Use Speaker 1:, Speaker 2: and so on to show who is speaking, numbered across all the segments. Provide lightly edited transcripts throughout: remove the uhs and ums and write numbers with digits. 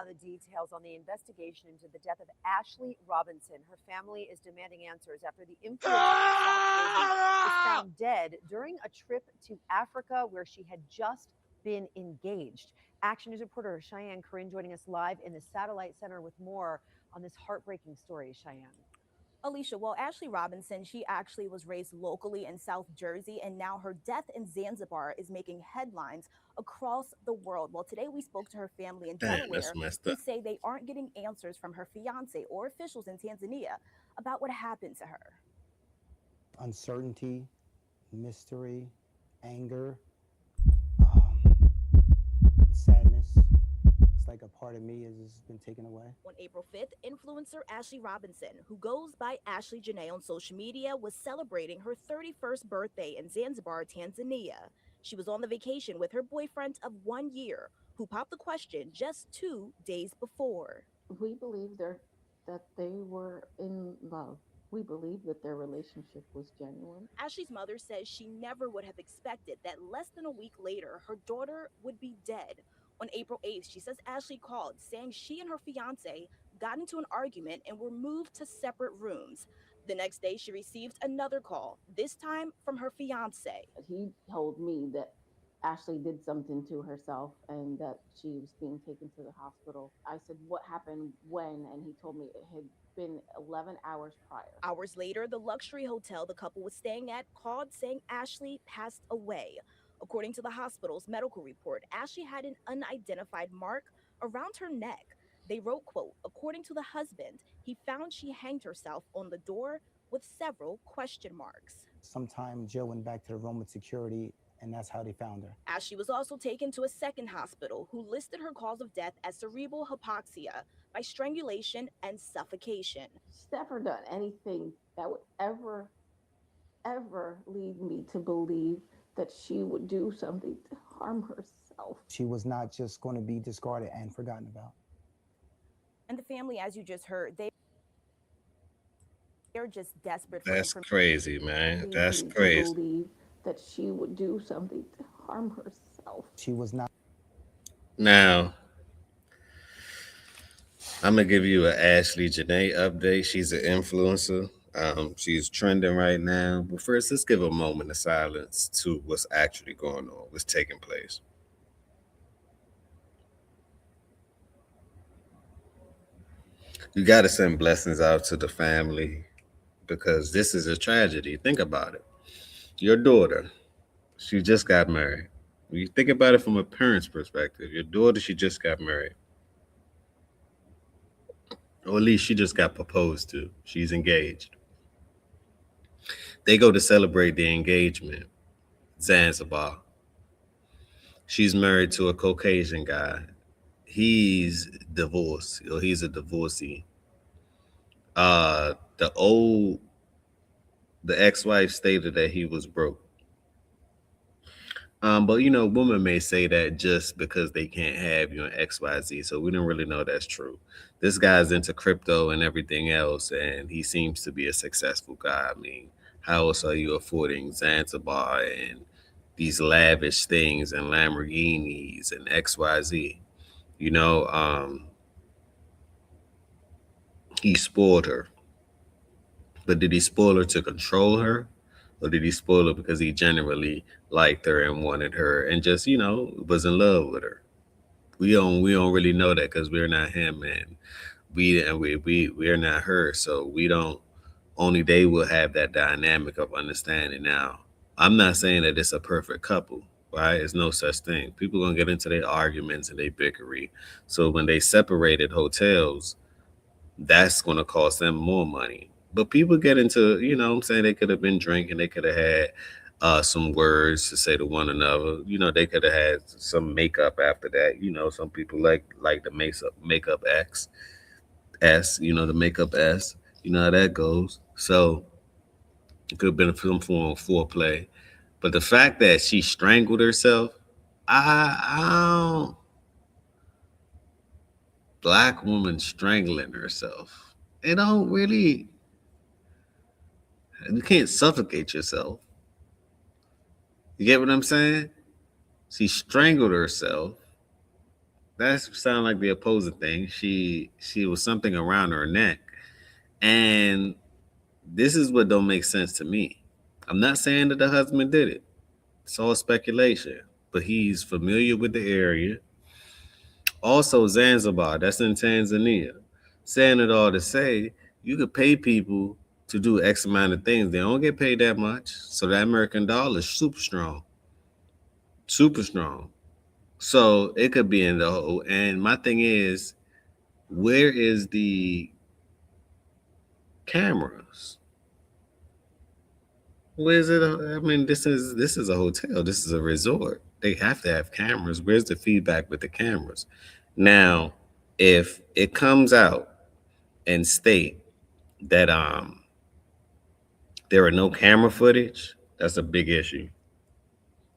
Speaker 1: now the details on the investigation into the death of Ashlee Robinson. Her family is demanding answers after the influencer from South Jersey was found dead during a trip to Africa where she had just been engaged. Action News reporter Cheyenne Corinne joining us live in the Satellite Center with more on this heartbreaking story. Cheyenne.
Speaker 2: Alicia, well, Ashlee Robinson, she actually was raised locally in South Jersey, and now her death in Zanzibar is making headlines across the world. Well, today we spoke to her family in
Speaker 3: Damn, that's
Speaker 2: Delaware,
Speaker 3: messed
Speaker 2: who
Speaker 3: up.
Speaker 2: say they aren't getting answers from her fiance or officials in Tanzania about what happened to her.
Speaker 4: Uncertainty, mystery, anger, um, sadness. It's like a part of me has been taken away.
Speaker 2: On April 5th, influencer Ashlee Robinson, who goes by Ashlee Janae on social media, was celebrating her 31st birthday in Zanzibar, Tanzania. She was on the vacation with her boyfriend of 1 year, who popped the question just 2 days before.
Speaker 5: We believe that they were in love. We believe that their relationship was genuine.
Speaker 2: Ashlee's mother says she never would have expected that less than a week later, her daughter would be dead. On April 8th, she says Ashlee called, saying she and her fiance got into an argument and were moved to separate rooms. The next day, she received another call, this time from her fiance.
Speaker 5: He told me that Ashlee did something to herself and that she was being taken to the hospital. I said, "What happened when?" And he told me it had been 11 hours prior.
Speaker 2: Hours later, the luxury hotel the couple was staying at called saying Ashlee passed away. According to the hospital's medical report, Ashlee had an unidentified mark around her neck. They wrote, quote, according to the husband, he found she hanged herself on the door with several question marks.
Speaker 4: Sometime Jill went back to the room with security, and that's how they found her.
Speaker 2: Ashlee was also taken to a second hospital who listed her cause of death as cerebral hypoxia by strangulation and suffocation.
Speaker 5: She's never done anything that would ever lead me to believe that she would do something to harm herself.
Speaker 4: She was not just going to be discarded and forgotten about.
Speaker 2: And the family, as you just heard, they're just desperate for
Speaker 3: That's
Speaker 2: information.
Speaker 3: crazy, man.
Speaker 5: Lead
Speaker 3: That's
Speaker 5: me to
Speaker 3: crazy.
Speaker 5: believe that she would do something to harm herself.
Speaker 4: She was not.
Speaker 3: Now, I'm gonna give you an Ashlee Janae update. She's an influencer. She's trending right now. But first, let's give a moment of silence to what's actually going on, what's taking place. You got to send blessings out to the family because this is a tragedy. Think about it. Your daughter, she just got married. When you think about it from a parent's perspective, your daughter, she just got married. Or at least she just got proposed to. She's engaged. They go to celebrate the engagement, Zanzibar. She's married to a Caucasian guy. He's divorced, or he's a divorcee. Uh, the old, the ex-wife stated that he was broke. But women may say that just because they can't have you in XYZ. So we don't really know that's true. This guy's into crypto and everything else, and he seems to be a successful guy. I mean, how else are you affording Zanzibar and these lavish things and Lamborghinis and XYZ? You know, he spoiled her. But did he spoil her to control her? Or did he spoil her because he genuinely liked her and wanted her and just, was in love with her? We don't really know that because we're not him and we're not her. So we don't only they will have that dynamic of understanding. Now, I'm not saying that it's a perfect couple, right? It's no such thing. People gonna get into their arguments and their bickery. So when they separated hotels, that's going to cost them more money. But people get into, what I'm saying, they could have been drinking, they could have had some words to say to one another. They could have had some makeup after that. Some people like the makeup S, the makeup S. You know how that goes. So it could have been some form of foreplay. But the fact that she strangled herself, I don't, black woman strangling herself. It don't really. You can't suffocate yourself. You get what I'm saying? She strangled herself. That sound like the opposing thing. She was something around her neck, and this is what don't make sense to me. I'm not saying that the husband did it. It's all speculation, but he's familiar with the area. Also, Zanzibar, that's in Tanzania. Saying it all to say, you could pay people to do X amount of things. They don't get paid that much. So that American dollar is super strong. Super strong. So it could be in the hole. And my thing is, where is the cameras? Where is it? I mean, this is a hotel. This is a resort. They have to have cameras. Where's the feedback with the cameras? Now, if it comes out and state that there are no camera footage, that's a big issue.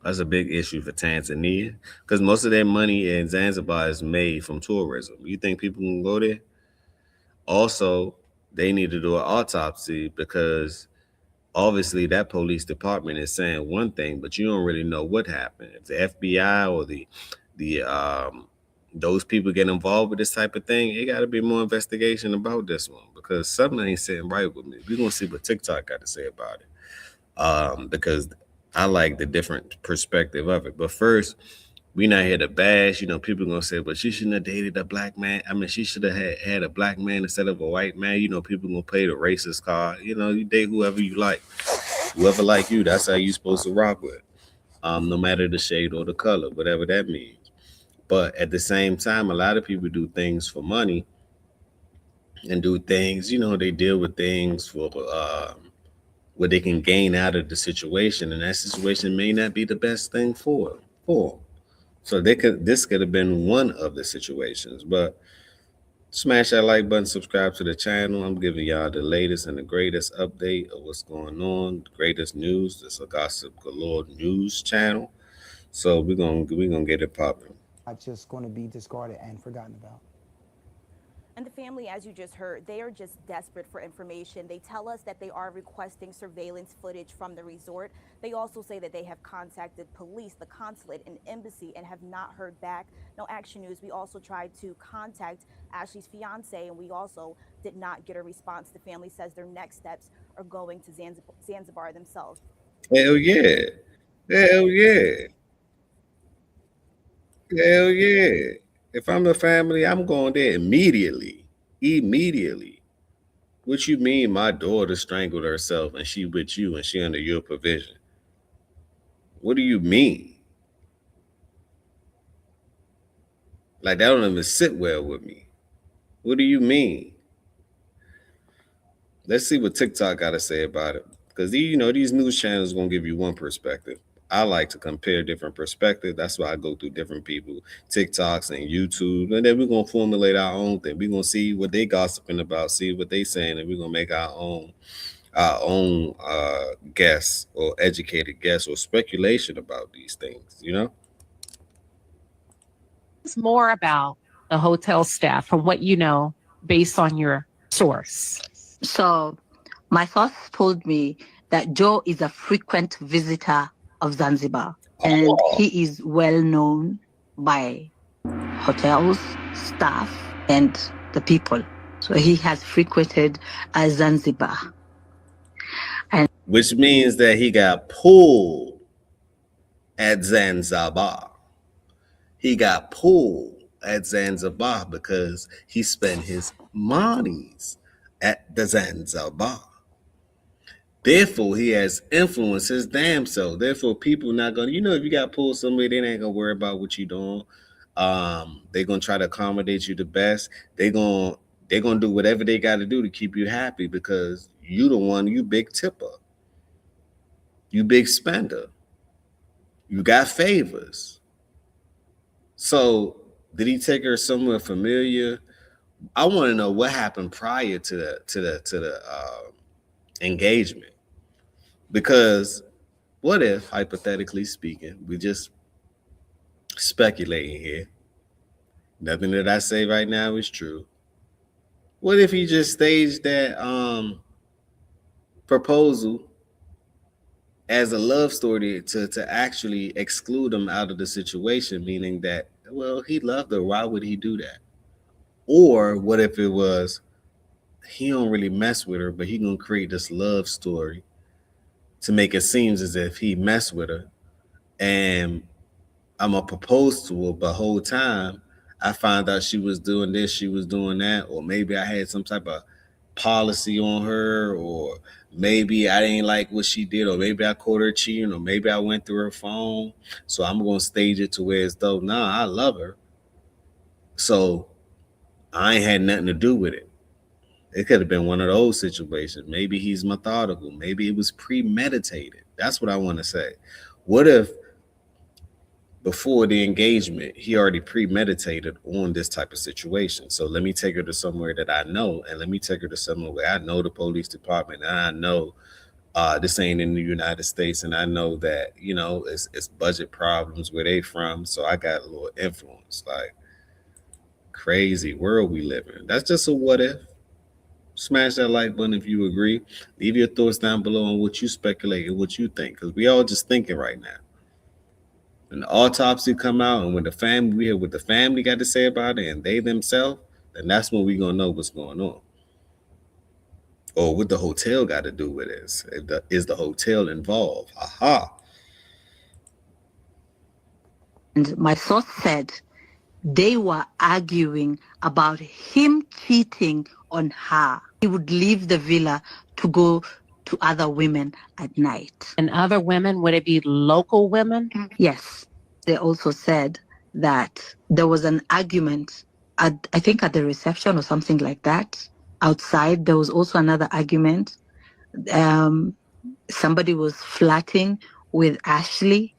Speaker 3: That's a big issue for Tanzania because most of their money in Zanzibar is made from tourism. You think people can go there? Also, they need to do an autopsy because obviously that police department is saying one thing, but you don't really know what happened. If the FBI or the those people get involved with this type of thing, it got to be more investigation about this one because something ain't sitting right with me. We're gonna see what TikTok got to say about it, because I like the different perspective of it. But first, we not here to bash. People gonna say, "But she shouldn't have dated a black man." I mean, she should have had a black man instead of a white man. People gonna play the racist card. You date whoever you like, whoever like you. That's how you supposed to rock with. No matter the shade or the color, whatever that means. But at the same time, a lot of people do things for money and do things. They deal with things for what they can gain out of the situation, and that situation may not be the best thing for 'em. So this could have been one of the situations. But smash that like button, subscribe to the channel. I'm giving y'all the latest and the greatest update of what's going on, the greatest news. This is a Gossip Galore news channel. So we're gonna get it popping.
Speaker 4: Not just going to be discarded and forgotten about.
Speaker 2: And the family, as you just heard, they are just desperate for information. They tell us that they are requesting surveillance footage from the resort. They also say that they have contacted police, the consulate, and embassy, and have not heard back. No Action News, we also tried to contact Ashlee's fiance, and we also did not get a response. The family says their next steps are going to Zanzibar themselves.
Speaker 3: Hell yeah. Hell yeah. Hell yeah. If I'm a family, I'm going there immediately. Immediately. What you mean my daughter strangled herself and she with you and she under your provision? What do you mean? Like that don't even sit well with me. What do you mean? Let's see what TikTok got to say about it. Because these news channels gonna give you one perspective. I like to compare different perspectives. That's why I go through different people, TikToks and YouTube, and then we're gonna formulate our own thing. We're gonna see what they gossiping about, see what they saying, and we're gonna make our own guess or educated guess or speculation about these things.
Speaker 6: It's more about the hotel staff from what you know based on your source.
Speaker 7: So, my source told me that Joe is a frequent visitor of Zanzibar and he is well known by hotels, staff, and the people. So, he has frequented Zanzibar.
Speaker 3: Which means that he got pulled at Zanzibar. He got pulled at Zanzibar because he spent his monies at the Zanzibar. Therefore, he has influenced his damn self. Therefore, people not gonna, if you got pulled somewhere, they ain't gonna worry about what you doing. They're gonna try to accommodate you the best. They're gonna do whatever they gotta do to keep you happy because you big tipper. You big spender. You got favors. So did he take her somewhere familiar? I want to know what happened prior to the engagement. Because what if, hypothetically speaking, we just speculating here. Nothing that I say right now is true. What if he just staged that proposal as a love story to actually exclude him out of the situation, meaning that Well, he loved her. Why would he do that? Or what if it was he don't really mess with her, but he gonna create this love story to make it seem as if he messed with her, and I'm gonna propose to her, but whole time I found out she was doing this, she was doing that, or maybe I had some type of policy on her, or maybe I didn't like what she did, or maybe I caught her cheating, or maybe I went through her phone. So I'm gonna stage it to where it's though, nah, I love her. So I ain't had nothing to do with it. It could have been one of those situations. Maybe he's methodical. Maybe it was premeditated. That's what I want to say. What if before the engagement, he already premeditated on this type of situation? So let me take her to somewhere that I know, and let me take her to somewhere where I know the police department, and I know this ain't in the United States, and I know that it's budget problems where they from. So I got a little influence. Like, crazy world we live in. That's just a what if. Smash that like button if you agree. Leave your thoughts down below on what you speculate and what you think, because we all just thinking right now. When the autopsy come out and when the family, we hear what the family got to say about it and they themselves, then that's when we gonna know what's going on. Or what the hotel got to do with this. Is the hotel involved? Aha.
Speaker 7: And my source said they were arguing about him cheating on her. He would leave the villa to go to other women at night.
Speaker 6: And other women, would it be local women?
Speaker 7: Yes. They also said that there was an argument I think at the reception or something like that. Outside, there was also another argument. Somebody was flirting with Ashlee,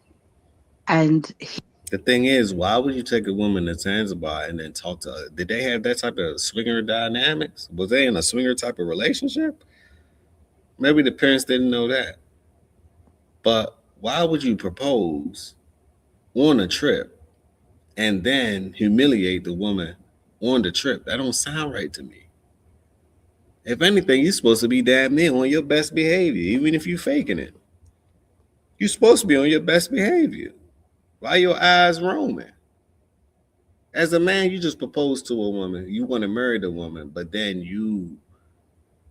Speaker 7: and
Speaker 3: the thing is, why would you take a woman to Zanzibar and then talk to her? Did they have that type of swinger dynamics? Was they in a swinger type of relationship? Maybe the parents didn't know that. But why would you propose on a trip and then humiliate the woman on the trip? That don't sound right to me. If anything, you're supposed to be damn near on your best behavior, even if you're faking it. You're supposed to be on your best behavior. Why your eyes roaming? As a man, you just proposed to a woman. You want to marry the woman, but then you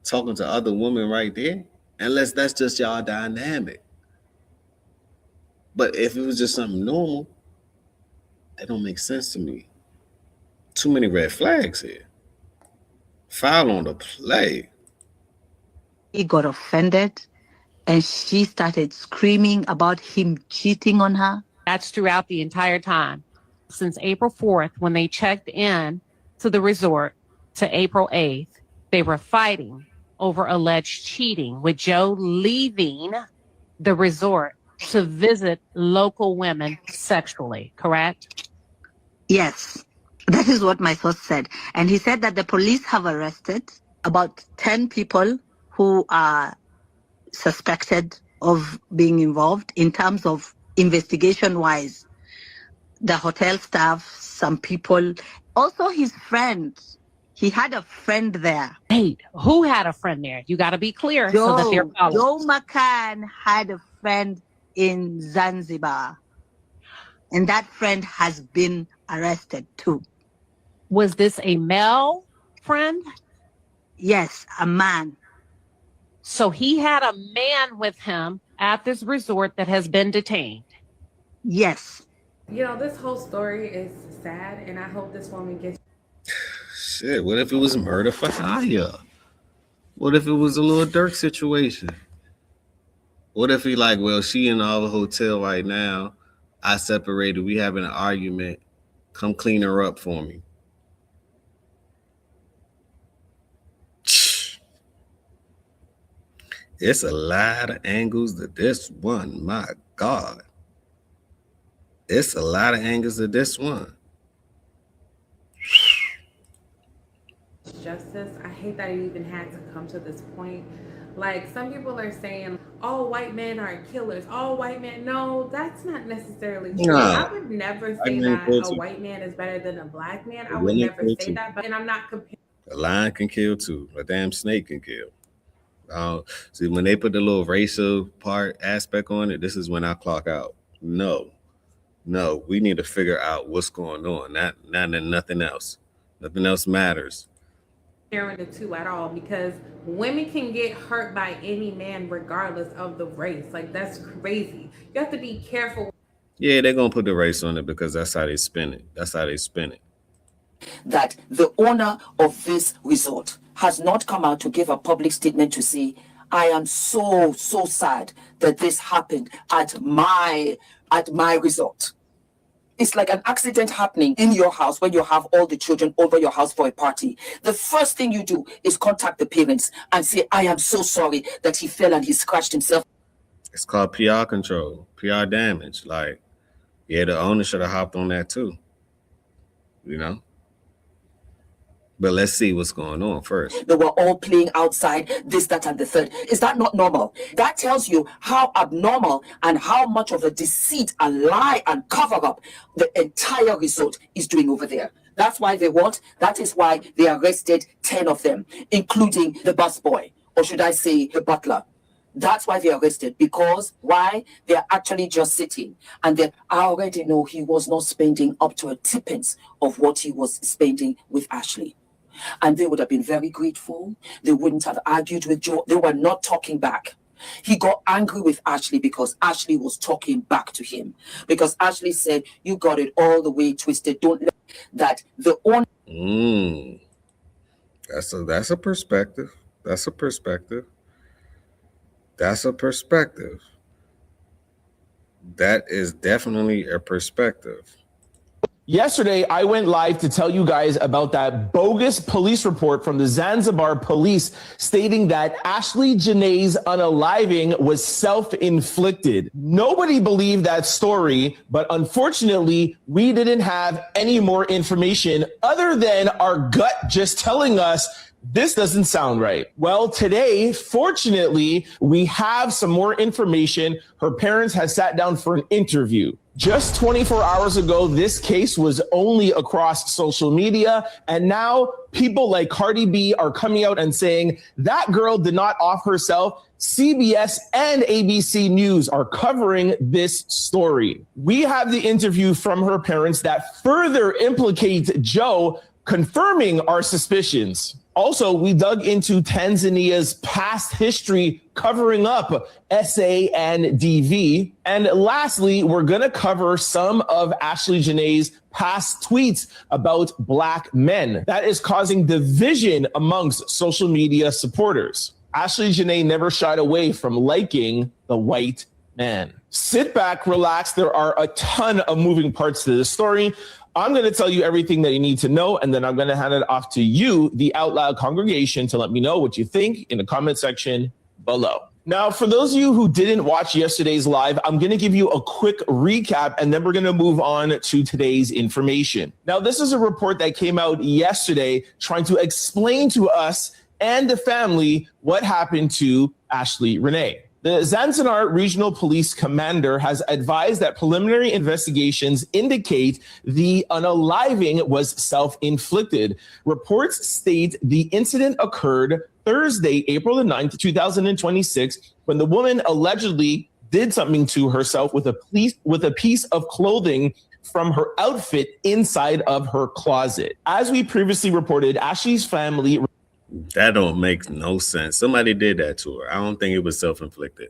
Speaker 3: talking to other women right there. Unless that's just y'all dynamic. But if it was just something normal, that don't make sense to me. Too many red flags here. Foul on the play.
Speaker 7: He got offended and she started screaming about him cheating on her.
Speaker 6: That's throughout the entire time. Since April 4th, when they checked in to the resort, to April 8th, they were fighting over alleged cheating, with Joe leaving the resort to visit local women sexually, correct?
Speaker 7: Yes, that is what my source said. And he said that the police have arrested about 10 people who are suspected of being involved in terms of investigation-wise. The hotel staff, some people, also his friends. He had a friend there.
Speaker 6: Wait, who had a friend there? You got to be clear so that they're followed.
Speaker 7: Joe McCann had a friend in Zanzibar. And that friend has been arrested too.
Speaker 6: Was this a male friend?
Speaker 7: Yes, a man.
Speaker 6: So he had a man with him at this resort that has been detained.
Speaker 7: Yes.
Speaker 8: This whole story is sad, and I hope this woman gets.
Speaker 3: Shit, what if it was murder for hire? What if it was a little Dirk situation? What if he like, well, she in our hotel right now. I separated. We having an argument. Come clean her up for me. It's a lot of angles to this one. My God. It's a lot of angles to this one.
Speaker 8: Justice. I hate that it even had to come to this point. Like, some people are saying all white men are killers. All white men. No, that's not necessarily true.
Speaker 3: No.
Speaker 8: I would never say that a white man is better than a black man. I would never say that. And I'm not comparing.
Speaker 3: A lion can kill too. A damn snake can kill. See, when they put the little racial part aspect on it, this is when I clock out. No. No, we need to figure out what's going on. Not nothing else. Nothing else matters.
Speaker 8: Comparing the two at all, because women can get hurt by any man regardless of the race. Like, that's crazy. You have to be careful.
Speaker 3: Yeah, they're gonna put the race on it because that's how they spin it. That's how they spin it.
Speaker 9: That the owner of this resort has not come out to give a public statement to say, I am so sad that this happened at my resort. It's like an accident happening in your house when you have all the children over your house for a party. The first thing you do is contact the parents and say, I am so sorry that he fell and he scratched himself.
Speaker 3: It's called PR control, PR damage. Like, yeah, the owner should have hopped on that too. You know? But let's see what's going on first.
Speaker 9: They were all playing outside, this, that, and the third. Is that not normal? That tells you how abnormal and how much of a deceit, a lie, and cover up the entire resort is doing over there. That's why that is why they arrested 10 of them, including the busboy, or should I say the butler. That's why they arrested, because why? They're actually just sitting. And then I already know he was not spending up to a tippence of what he was spending with Ashlee. And they would have been very grateful. They wouldn't have argued with Joe. They were not talking back. He got angry with Ashlee because Ashlee was talking back to him. Because Ashlee said, you got it all the way twisted. Don't let that the owner.
Speaker 3: That's a perspective. That's a perspective. That's a perspective. That is definitely a perspective.
Speaker 10: Yesterday, I went live to tell you guys about that bogus police report from the Zanzibar police stating that Ashlee Janae's unaliving was self-inflicted. Nobody believed that story, but unfortunately, we didn't have any more information other than our gut just telling us this doesn't sound right. Well, today, fortunately, we have some more information. Her parents have sat down for an interview. Just 24 hours ago, this case was only across social media. And now people like Cardi B are coming out and saying that girl did not off herself. CBS and ABC News are covering this story. We have the interview from her parents that further implicates Joe, confirming our suspicions. Also, we dug into Tanzania's past history covering up SA and DV. And lastly, we're going to cover some of Ashlee Janae's past tweets about Black men. That is causing division amongst social media supporters. Ashlee Janae never shied away from liking the white man. Sit back, relax. There are a ton of moving parts to this story. I'm going to tell you everything that you need to know, and then I'm going to hand it off to you, the Out Loud congregation, to let me know what you think in the comment section below. Now, for those of you who didn't watch yesterday's live, I'm going to give you a quick recap, and then we're going to move on to today's information. Now, this is a report that came out yesterday trying to explain to us and the family what happened to Ashlee Janae. The Zanzibar Regional Police Commander has advised that preliminary investigations indicate the unaliving was self-inflicted. Reports state the incident occurred Thursday, April the 9th, 2026, when the woman allegedly did something to herself with a piece of clothing from her outfit inside of her closet. As we previously reported, Ashlee's family...
Speaker 3: That don't make no sense. Somebody did that to her. I don't think it was self-inflicted.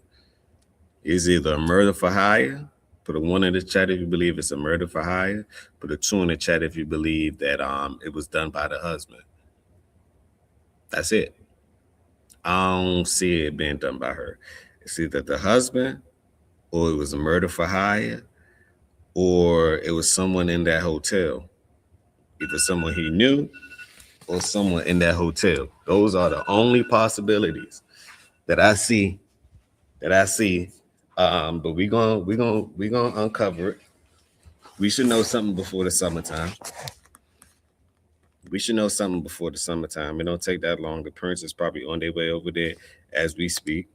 Speaker 3: It's either a murder for hire. Put a 1 in the chat if you believe it's a murder for hire. Put a 2 in the chat if you believe that it was done by the husband. That's it. I don't see it being done by her. It's either the husband, or it was a murder for hire, or it was someone in that hotel. Either someone he knew or someone in that hotel. Those are the only possibilities that I see. But we gonna uncover it. We should know something before the summertime. It don't take that long. The parents is probably on their way over there as we speak.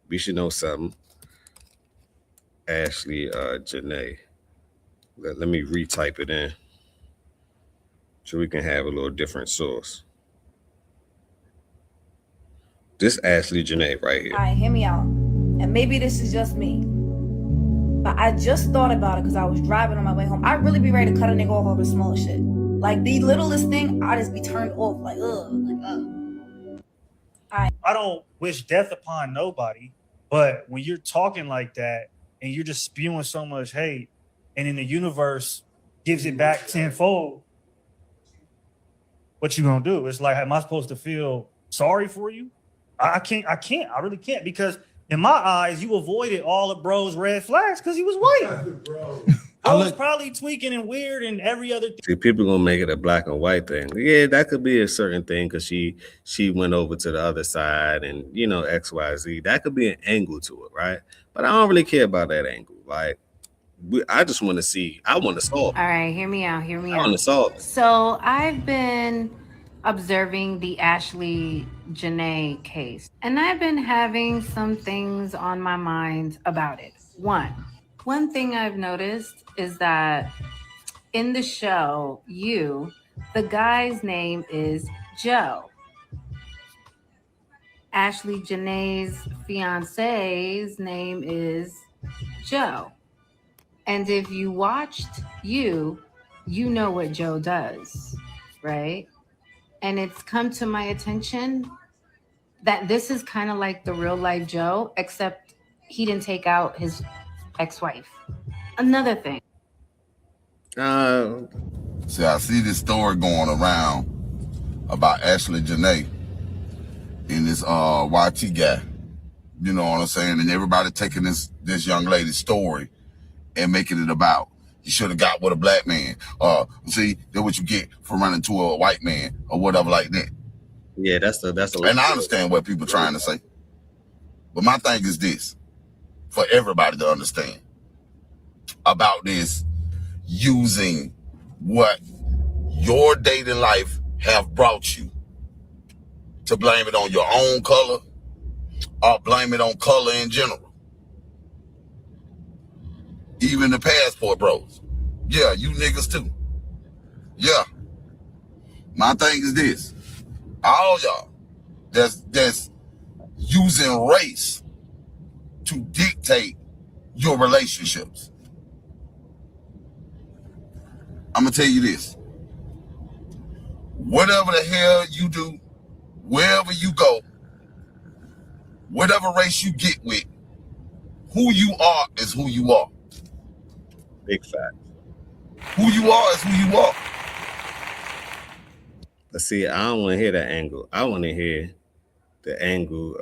Speaker 3: We should know something. Ashlee Janae. Let me retype it in, so we can have a little different source. This Ashlee Janae right here.
Speaker 11: All right, hear me out. And maybe this is just me, But I just thought about it because I was driving on my way home. I'd really be ready to cut a nigga off over the smallest shit. Like the littlest thing, I just be turned off. Like
Speaker 12: I don't wish death upon nobody, but when you're talking like that and you're just spewing so much hate, and then the universe gives it back tenfold, what you gonna do? It's like, am I supposed to feel sorry for you? I can't. I really can't, because in my eyes, you avoided all of bro's red flags because he was white. Bro was probably tweaking and weird and every other thing.
Speaker 3: See, people gonna make it a black and white thing. Yeah, that could be a certain thing because she went over to the other side and XYZ. That could be an angle to it, right? But I don't really care about that angle. Like, I just want to see. I want to solve it.
Speaker 13: All right, hear me out.
Speaker 3: I want to solve it.
Speaker 13: So I've been observing the Ashlee Janae case, and I've been having some things on my mind about it. One thing I've noticed is that in the show, the guy's name is Joe. Ashlee Janae's fiance's name is Joe. And if you watched you know what Joe does, right? And it's come to my attention that this is kind of like the real life Joe, except he didn't take out his ex-wife. Another thing.
Speaker 14: See, I see this story going around about Ashlee Janae and this YT guy. You know what I'm saying? And everybody taking this young lady's story and making it about, you should have got with a black man. See, that's what you get for running to a white man or whatever like that.
Speaker 3: Yeah, that's a.
Speaker 14: And I understand what people are trying to say, but my thing is this, for everybody to understand about this, using what your dating life have brought you to blame it on your own color or blame it on color in general. Even the passport bros. Yeah, you niggas too. Yeah. My thing is this. All y'all that's using race to dictate your relationships. I'm gonna tell you this. Whatever the hell you do, wherever you go, whatever race you get with, who you are is who you are.
Speaker 3: Big fact.
Speaker 14: Who you are is who you are.
Speaker 3: But see, I don't want to hear that angle. I want to hear the angle.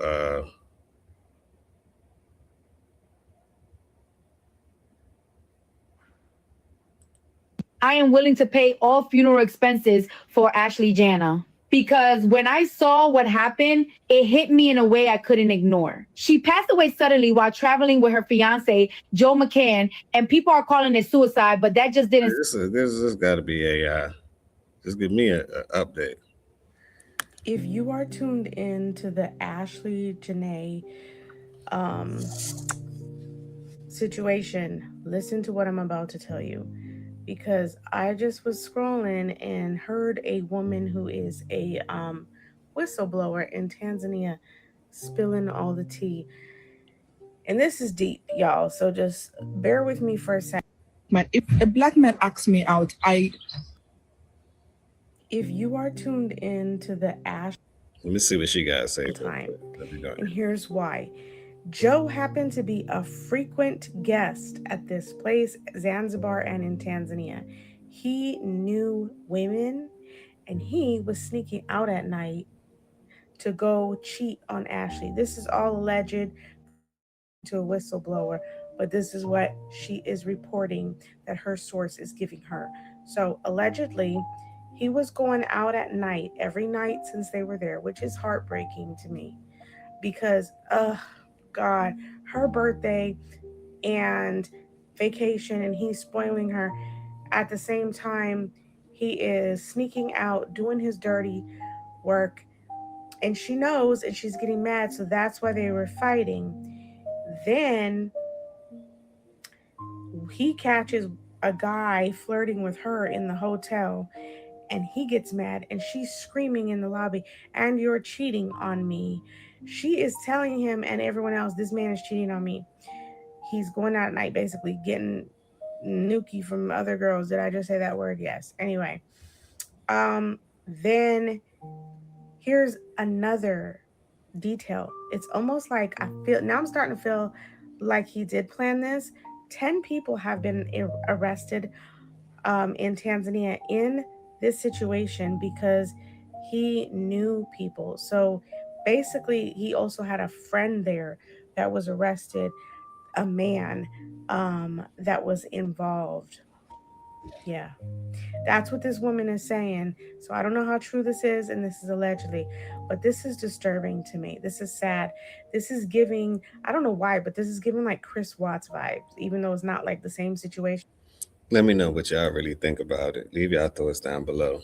Speaker 15: I am willing to pay all funeral expenses for Ashlee Janae. Because when I saw what happened, it hit me in a way I couldn't ignore. She passed away suddenly while traveling with her fiance, Joe McCann, and people are calling it suicide, but that just didn't.
Speaker 3: This got to be AI. Just give me an update.
Speaker 8: If you are tuned in to the Ashlee Janae situation, listen to what I'm about to tell you. Because I just was scrolling and heard a woman who is a whistleblower in Tanzania spilling all the tea. And this is deep, y'all. So just bear with me for a second.
Speaker 16: But if a black man asks me out,
Speaker 8: If you are tuned in to the Ash,
Speaker 3: let me see what she got to say.
Speaker 8: And here's why. Joe happened to be a frequent guest at this place, Zanzibar and in Tanzania. He knew women and he was sneaking out at night to go cheat on Ashlee. This is all alleged to a whistleblower, but this is what she is reporting that her source is giving her. So allegedly, he was going out at night every night since they were there, which is heartbreaking to me because, God, her birthday and vacation, and he's spoiling her. At the same time, he is sneaking out, doing his dirty work, and she knows, and she's getting mad, so that's why they were fighting. Then he catches a guy flirting with her in the hotel, and he gets mad, and she's screaming in the lobby, "And you're cheating on me." She is telling him and everyone else, this man is cheating on me. he's going out at night, basically getting nookie from other girls. Did I just say that word? Yes. Anyway, then here's another detail. It's almost like I'm starting to feel like he did plan this. 10 people have been arrested in Tanzania in this situation because he knew people. So basically, he also had a friend there that was arrested, a man that was involved. Yeah. That's what this woman is saying. So I don't know how true this is, and this is allegedly, but this is disturbing to me. This is sad. This is giving, I don't know why, but this is giving like Chris Watts vibes, even though it's not like the same situation.
Speaker 3: Let me know what y'all really think about it. Leave y'all thoughts down below.